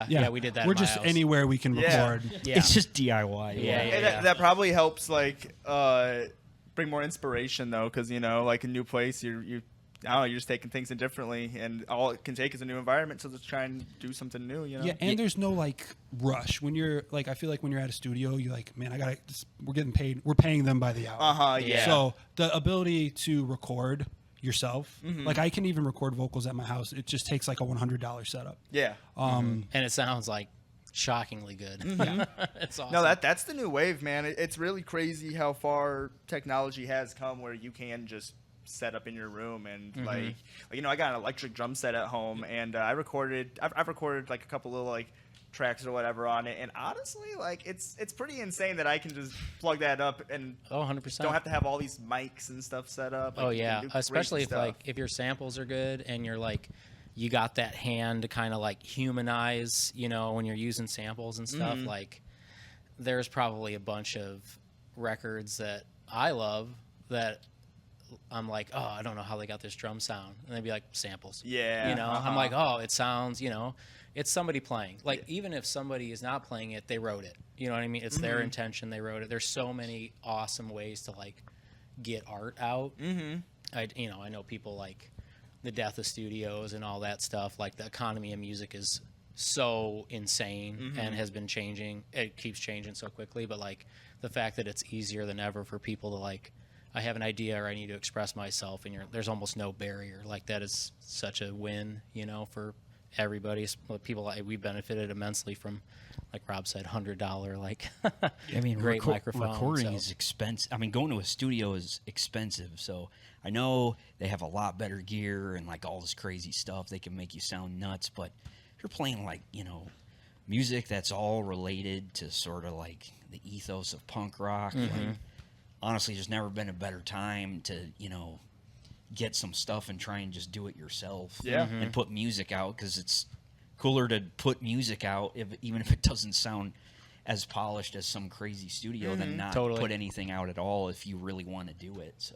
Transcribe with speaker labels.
Speaker 1: Yeah, we did that.
Speaker 2: We're
Speaker 1: at my
Speaker 2: just
Speaker 1: house.
Speaker 2: anywhere we can record.
Speaker 1: Yeah.
Speaker 3: It's just DIY.
Speaker 4: And that probably helps like bring more inspiration though, because like a new place, you I don't know, you're just taking things in differently, and all it can take is a new environment. So let's try and do something new.
Speaker 2: Yeah, and there's no like rush when you're like. I feel like when you're at a studio, you're like, man, we're getting paid. We're paying them by the hour.
Speaker 4: Yeah.
Speaker 2: So the ability to record yourself, like I can even record vocals at my house. It just takes like a $100 setup.
Speaker 4: Yeah.
Speaker 1: And it sounds like shockingly good. It's awesome.
Speaker 4: No, that's the new wave, man. It's really crazy how far technology has come, where you can just set up in your room and like I got an electric drum set at home, and I've recorded like a couple little like tracks or whatever on it, and honestly like it's pretty insane that I can just plug that up and
Speaker 1: 100%.
Speaker 4: don't have to have all these mics and stuff set up. Like,
Speaker 1: Oh
Speaker 4: you can
Speaker 1: yeah,
Speaker 4: do crazy
Speaker 1: especially
Speaker 4: stuff.
Speaker 1: if your samples are good and you're like you got that hand to kind of like humanize, when you're using samples and stuff. Like there's probably a bunch of records that I love that I'm like, oh, I don't know how they got this drum sound, and they'd be like samples.
Speaker 4: Yeah,
Speaker 1: I'm like, oh, it sounds, it's somebody playing. Like even if somebody is not playing it, they wrote it. You know what I mean? It's their intention. They wrote it. There's so many awesome ways to like get art out. I know people like the death of studios and all that stuff. Like the economy of music is so insane and has been changing. It keeps changing so quickly, but like the fact that it's easier than ever for people to like, I have an idea or I need to express myself, and there's almost no barrier. Like that is such a win, for everybody. People, we benefited immensely from, like Rob said, $100 like great microphone.
Speaker 3: Recording is expensive. I mean, going to a studio is expensive. So I know they have a lot better gear and like all this crazy stuff. They can make you sound nuts, but if you're playing like music that's all related to sort of like the ethos of punk rock. Like, honestly, there's never been a better time to, get some stuff and try and just do it yourself.
Speaker 4: Yeah.
Speaker 3: And put music out, because it's cooler to put music out, even if it doesn't sound as polished as some crazy studio, than not put anything out at all if you really want to do it. So